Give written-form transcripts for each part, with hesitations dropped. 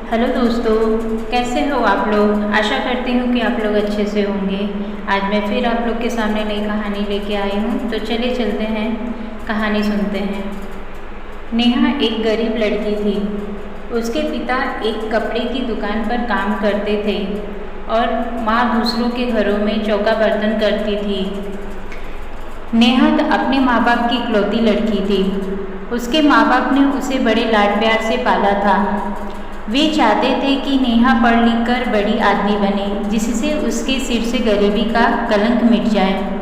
Hello दोस्तों, कैसे हो आप लोग। आशा करती हूँ कि आप लोग अच्छे से होंगे। आज मैं फिर आप लोग के सामने नई कहानी लेके आई हूँ, तो चलिए चलते हैं, कहानी सुनते हैं। नेहा एक गरीब लड़की थी। उसके पिता एक कपड़े की दुकान पर काम करते थे और माँ दूसरों के घरों में चौका बर्तन करती थी। नेहा अपने माँ बाप की इकलौती लड़की थी। उसके माँ बाप ने उसे बड़े लाड प्यार से पाला था। वे चाहते थे कि नेहा पढ़ लिख कर बड़ी आदमी बने, जिससे उसके सिर से गरीबी का कलंक मिट जाए।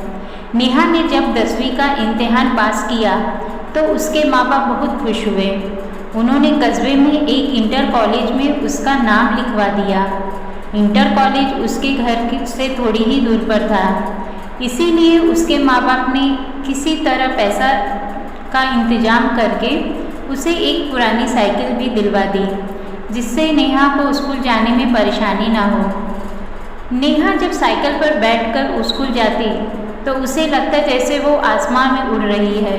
नेहा ने जब 10वीं का इम्तिहान पास किया तो उसके माँ बाप बहुत खुश हुए। उन्होंने कस्बे में एक इंटर कॉलेज में उसका नाम लिखवा दिया। इंटर कॉलेज उसके घर से थोड़ी ही दूर पर था, इसीलिए उसके माँ बाप ने किसी तरह पैसा का इंतजाम करके उसे एक पुरानी साइकिल भी दिलवा दी, जिससे नेहा को स्कूल जाने में परेशानी ना हो। नेहा जब साइकिल पर बैठकर स्कूल जाती तो उसे लगता जैसे वो आसमान में उड़ रही है।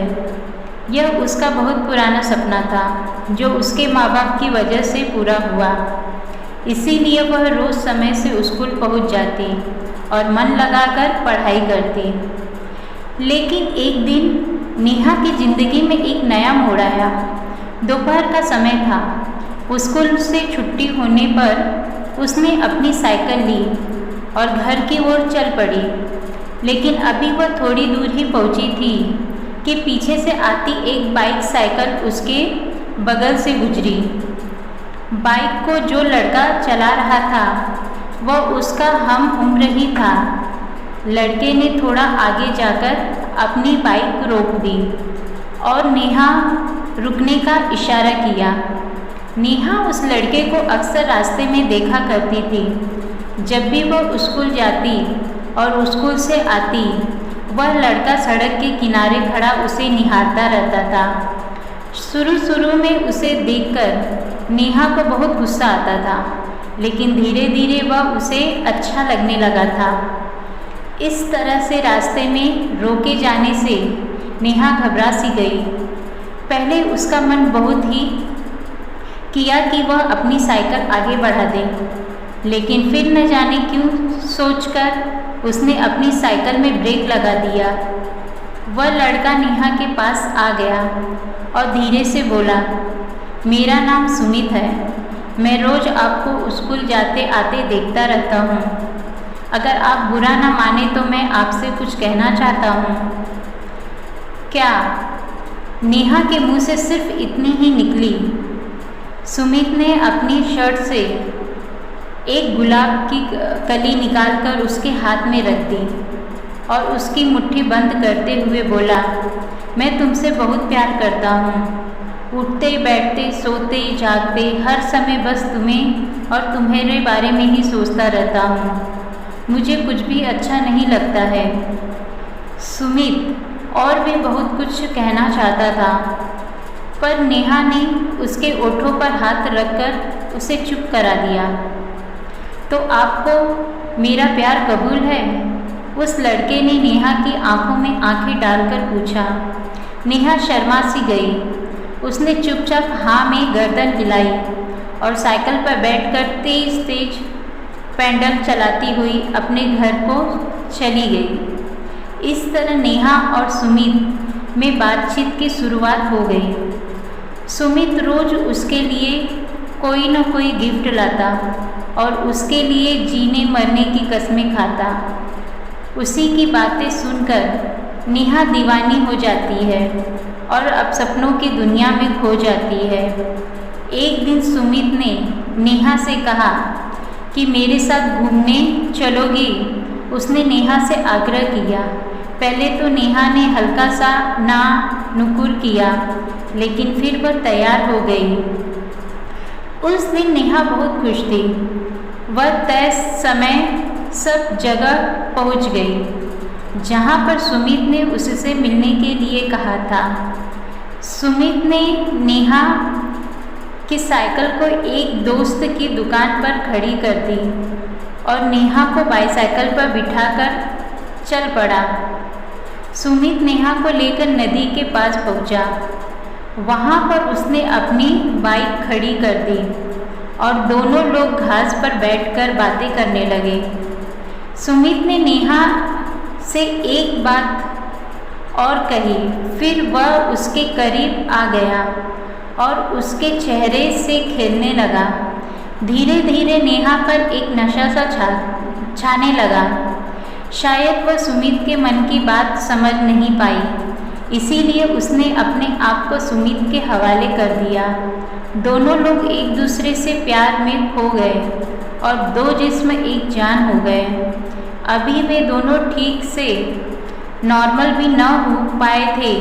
यह उसका बहुत पुराना सपना था, जो उसके माँ बाप की वजह से पूरा हुआ। इसीलिए वह रोज़ समय से स्कूल पहुंच जाती और मन लगाकर पढ़ाई करती। लेकिन एक दिन नेहा की ज़िंदगी में एक नया मोड़ आया। दोपहर का समय था। स्कूल से छुट्टी होने पर उसने अपनी साइकिल ली और घर की ओर चल पड़ी। लेकिन अभी वह थोड़ी दूर ही पहुंची थी कि पीछे से आती एक बाइक साइकिल उसके बगल से गुजरी। बाइक को जो लड़का चला रहा था वह उसका हम उम्र ही था। लड़के ने थोड़ा आगे जाकर अपनी बाइक रोक दी और नेहा रुकने का इशारा किया। नेहा उस लड़के को अक्सर रास्ते में देखा करती थी। जब भी वह स्कूल जाती और स्कूल से आती, वह लड़का सड़क के किनारे खड़ा उसे निहारता रहता था। शुरू में उसे देखकर नेहा को बहुत गुस्सा आता था, लेकिन धीरे धीरे वह उसे अच्छा लगने लगा था। इस तरह से रास्ते में रोके जाने से नेहा घबरा सी गई। पहले उसका मन बहुत ही किया कि वह अपनी साइकिल आगे बढ़ा दे, लेकिन फिर न जाने क्यों सोचकर उसने अपनी साइकिल में ब्रेक लगा दिया। वह लड़का नेहा के पास आ गया और धीरे से बोला, मेरा नाम सुमित है। मैं रोज़ आपको स्कूल जाते आते देखता रहता हूँ। अगर आप बुरा ना माने तो मैं आपसे कुछ कहना चाहता हूँ। क्या? नेहा के मुँह से सिर्फ इतनी ही निकली। सुमित ने अपनी शर्ट से एक गुलाब की कली निकालकर उसके हाथ में रख दी और उसकी मुट्ठी बंद करते हुए बोला, मैं तुमसे बहुत प्यार करता हूँ। उठते बैठते सोते जागते हर समय बस तुम्हें और तुम्हारे बारे में ही सोचता रहता हूँ। मुझे कुछ भी अच्छा नहीं लगता है। सुमित और भी बहुत कुछ कहना चाहता था, पर नेहा ने उसके ओठों पर हाथ रखकर उसे चुप करा दिया। तो आपको मेरा प्यार कबूल है? उस लड़के ने नेहा की आंखों में आंखें डालकर पूछा। नेहा शर्मा सी गई। उसने चुपचाप हाँ में गर्दन हिलाई और साइकिल पर बैठकर तेज तेज पैडल चलाती हुई अपने घर को चली गई। इस तरह नेहा और सुमित में बातचीत की शुरुआत हो गई। सुमित रोज उसके लिए कोई न कोई गिफ्ट लाता और उसके लिए जीने मरने की कसमें खाता। उसी की बातें सुनकर नेहा दीवानी हो जाती है और अब सपनों की दुनिया में खो जाती है। एक दिन सुमित ने नेहा से कहा कि मेरे साथ घूमने चलोगी? उसने नेहा से आग्रह किया। पहले तो नेहा ने हल्का सा ना नुकुर किया, लेकिन फिर वह तैयार हो गई। उस दिन नेहा बहुत खुश थी। वह तय समय सब जगह पहुंच गई जहां पर सुमित ने उससे मिलने के लिए कहा था। सुमित ने नेहा की साइकिल को एक दोस्त की दुकान पर खड़ी कर दी और नेहा को बाईसाइकिल पर बिठाकर चल पड़ा। सुमित नेहा को लेकर नदी के पास पहुंचा। वहां पर उसने अपनी बाइक खड़ी कर दी और दोनों लोग घास पर बैठकर बातें करने लगे। सुमित ने नेहा से एक बात और कही, फिर वह उसके करीब आ गया और उसके चेहरे से खेलने लगा। धीरे धीरे नेहा पर एक नशा सा छाने लगा। शायद वह सुमित के मन की बात समझ नहीं पाई, इसीलिए उसने अपने आप को सुमित के हवाले कर दिया। दोनों लोग एक दूसरे से प्यार में खो गए और दो जिस्म एक जान हो गए। अभी वे दोनों ठीक से नॉर्मल भी न हो पाए थे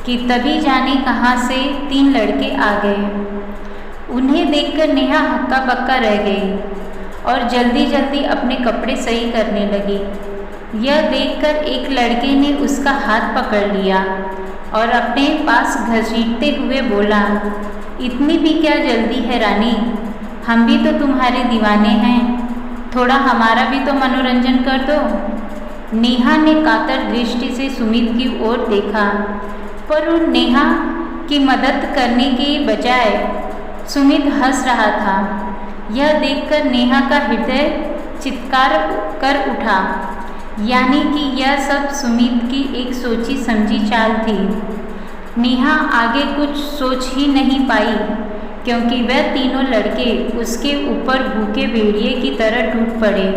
कि तभी जाने कहाँ से 3 लड़के आ गए। उन्हें देखकर नेहा हक्का बक्का रह गई और जल्दी जल्दी अपने कपड़े सही करने लगी। यह देखकर एक लड़के ने उसका हाथ पकड़ लिया और अपने पास घसीटते हुए बोला, इतनी भी क्या जल्दी है रानी, हम भी तो तुम्हारे दीवाने हैं, थोड़ा हमारा भी तो मनोरंजन कर दो। नेहा ने कातर दृष्टि से सुमित की ओर देखा, पर उन नेहा की मदद करने के बजाय सुमित हंस रहा था। यह देखकर नेहा का हृदय चित्कार कर उठा, यानी कि यह सब सुमित की एक सोची समझी चाल थी। नेहा आगे कुछ सोच ही नहीं पाई, क्योंकि वह तीनों लड़के उसके ऊपर भूखे भेड़िए की तरह टूट पड़े।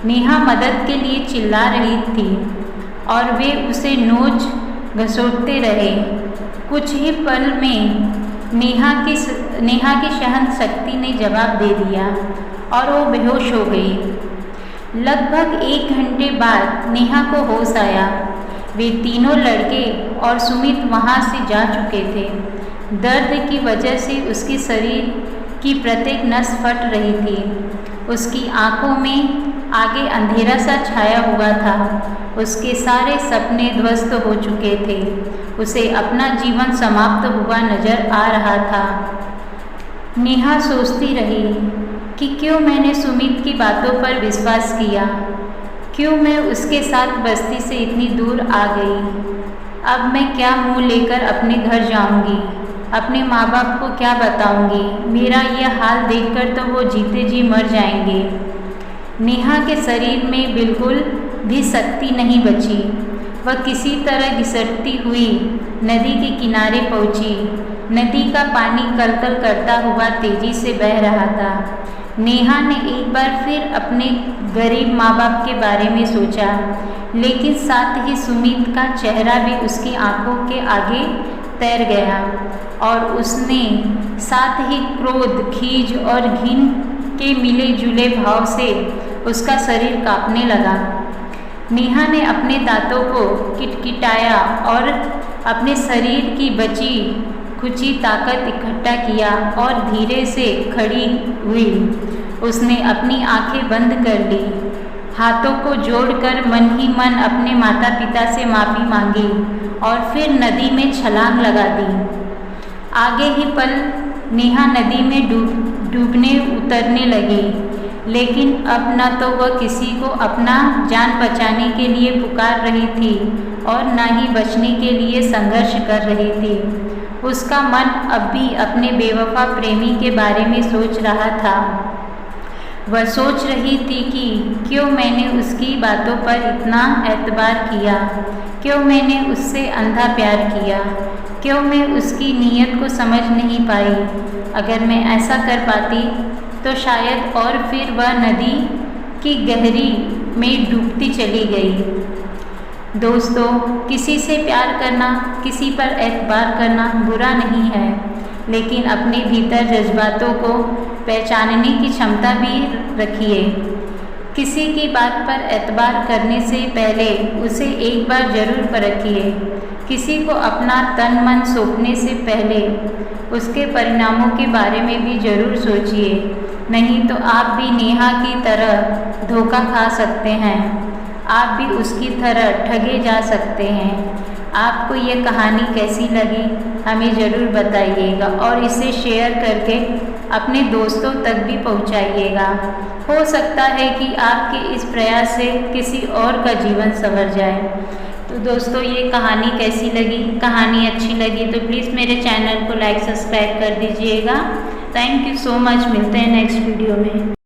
नेहा मदद के लिए चिल्ला रही थी और वे उसे नोच घसोटते रहे। कुछ ही पल में नेहा की सहन शक्ति ने जवाब दे दिया और वो बेहोश हो गई। लगभग 1 घंटे बाद नेहा को होश आया। वे तीनों लड़के और सुमित वहाँ से जा चुके थे। दर्द की वजह से उसके शरीर की प्रत्येक नस फट रही थी। उसकी आंखों में आगे अंधेरा सा छाया हुआ था। उसके सारे सपने ध्वस्त हो चुके थे। उसे अपना जीवन समाप्त हुआ नजर आ रहा था। नेहा सोचती रही कि क्यों मैंने सुमित की बातों पर विश्वास किया, क्यों मैं उसके साथ बस्ती से इतनी दूर आ गई। अब मैं क्या मुंह लेकर अपने घर जाऊंगी, अपने माँ बाप को क्या बताऊंगी। मेरा यह हाल देखकर तो वो जीते जी मर जाएंगे। नेहा के शरीर में बिल्कुल भी शक्ति नहीं बची। वह किसी तरह घिसटती हुई नदी के किनारे पहुंची। नदी का पानी कलकल करता हुआ तेजी से बह रहा था। नेहा ने एक बार फिर अपने गरीब माँ बाप के बारे में सोचा, लेकिन साथ ही सुमित का चेहरा भी उसकी आंखों के आगे तैर गया और उसने साथ ही क्रोध, खीज और घिन के मिले जुले भाव से उसका शरीर कांपने लगा। नेहा ने अपने दांतों को किटकिटाया और अपने शरीर की बची खुची ताकत इकट्ठा किया और धीरे से खड़ी हुई। उसने अपनी आंखें बंद कर ली, हाथों को जोड़कर मन ही मन अपने माता पिता से माफ़ी मांगी और फिर नदी में छलांग लगा दी। आगे ही पल नेहा नदी में डूबने उतरने लगी, लेकिन अब न तो वह किसी को अपना जान बचाने के लिए पुकार रही थी और न ही बचने के लिए संघर्ष कर रही थी। उसका मन अब भी अपने बेवफा प्रेमी के बारे में सोच रहा था। वह सोच रही थी कि क्यों मैंने उसकी बातों पर इतना एतबार किया, क्यों मैंने उससे अंधा प्यार किया, क्यों मैं उसकी नीयत को समझ नहीं पाई। अगर मैं ऐसा कर पाती तो शायद, और फिर वह नदी की गहरी में डूबती चली गई। दोस्तों, किसी से प्यार करना, किसी पर एतबार करना बुरा नहीं है, लेकिन अपने भीतर जज्बातों को पहचानने की क्षमता भी रखिए। किसी की बात पर एतबार करने से पहले उसे एक बार जरूर परखिए। किसी को अपना तन मन सौंपने से पहले उसके परिणामों के बारे में भी जरूर सोचिए, नहीं तो आप भी नेहा की तरह धोखा खा सकते हैं, आप भी उसकी तरह ठगे जा सकते हैं। आपको ये कहानी कैसी लगी हमें ज़रूर बताइएगा और इसे शेयर करके अपने दोस्तों तक भी पहुंचाइएगा। हो सकता है कि आपके इस प्रयास से किसी और का जीवन संवर जाए। तो दोस्तों, ये कहानी कैसी लगी? कहानी अच्छी लगी तो प्लीज़ मेरे चैनल को लाइक सब्सक्राइब कर दीजिएगा। थैंक यू सो मच, मिलते हैं नेक्स्ट वीडियो में।